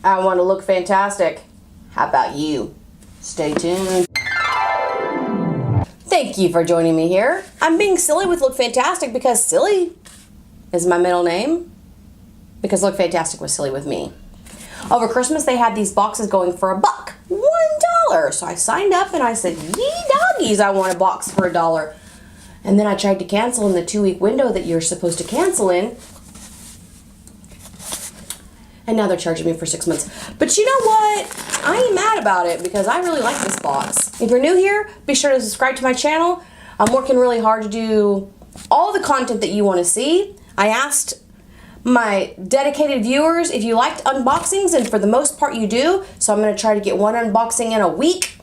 I want to look fantastic. How about you? Stay tuned. Thank you for joining me here. I'm being silly with Look Fantastic because silly is my middle name. Because Look Fantastic was silly with me. Over Christmas, they had these boxes going for $1. $1. So I signed up and I said, yee doggies, I want a box for $1. And then I tried to cancel in the 2-week window that you're supposed to cancel in. And now they're charging me for 6 months. But you know what? I ain't mad about it because I really like this box. If you're new here, be sure to subscribe to my channel. I'm working really hard to do all the content that you want to see. I asked my dedicated viewers if you liked unboxings, and for the most part you do. So I'm going to try to get one unboxing in a week.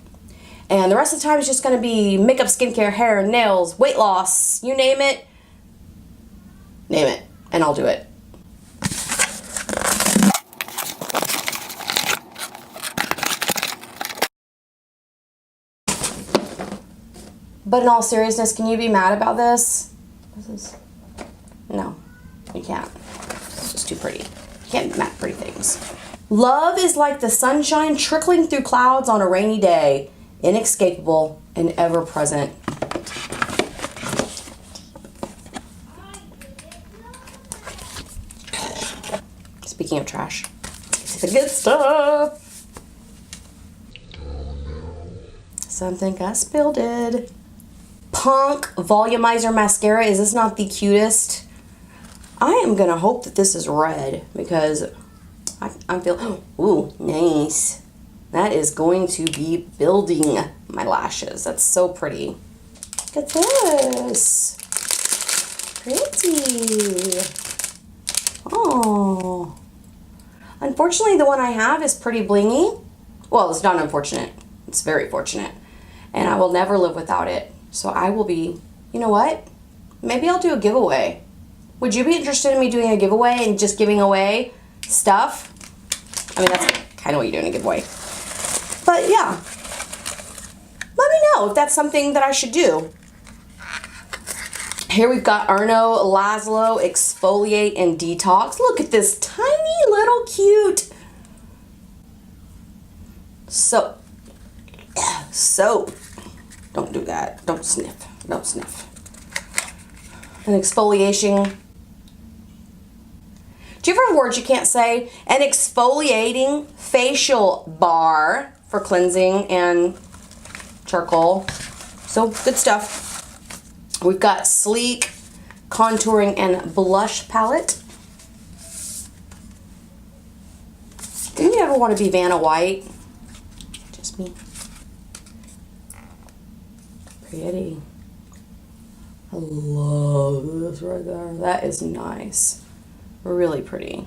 And the rest of the time is just going to be makeup, skincare, hair, nails, weight loss, you name it. Name it, and I'll do it. But in all seriousness, can you be mad about this? No, you can't. It's just too pretty. You can't be mad at pretty things. Love is like the sunshine trickling through clouds on a rainy day, inescapable and ever present. Speaking of trash, it's the good stuff. Something I spilled it. Punk Volumizer Mascara. Is this not the cutest? I am gonna hope that this is red because I feel, ooh, nice. That is going to be building my lashes. That's so pretty. Look at this. Pretty. Oh. Unfortunately, the one I have is pretty blingy. Well, it's not unfortunate. It's very fortunate. And I will never live without it. So I will be, you know what? Maybe I'll do a giveaway. Would you be interested in me doing a giveaway and just giving away stuff? I mean, that's kind of what you do in a giveaway. But yeah, let me know if that's something that I should do. Here we've got Arno Laszlo Exfoliate and Detox. Look at this tiny little cute soap. Don't do that. Don't sniff. Don't sniff. An exfoliation. Do you ever have words you can't say? An exfoliating facial bar for cleansing and charcoal. So good stuff. We've got Sleek Contouring and Blush Palette. Didn't you ever want to be Vanna White? Just me. Pretty. I love this right there. That is nice. Really pretty.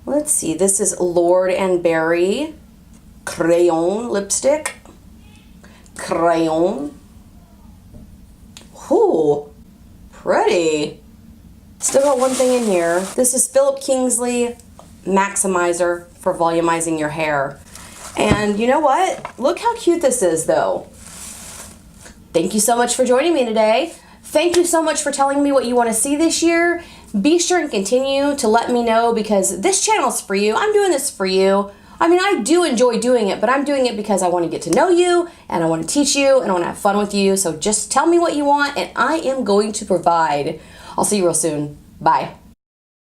Let's see. This is Lord and Berry Crayon Lipstick. Crayon. Ooh, pretty. Still got one thing in here. This is Philip Kingsley Maximizer for volumizing your hair. And you know what? Look how cute this is though. Thank you so much for joining me today. Thank you so much for telling me what you want to see this year. Be sure and continue to let me know because this channel's for you. I'm doing this for you. I mean, I do enjoy doing it, but I'm doing it because I want to get to know you and I want to teach you and I want to have fun with you. So just tell me what you want and I am going to provide. I'll see you real soon. Bye.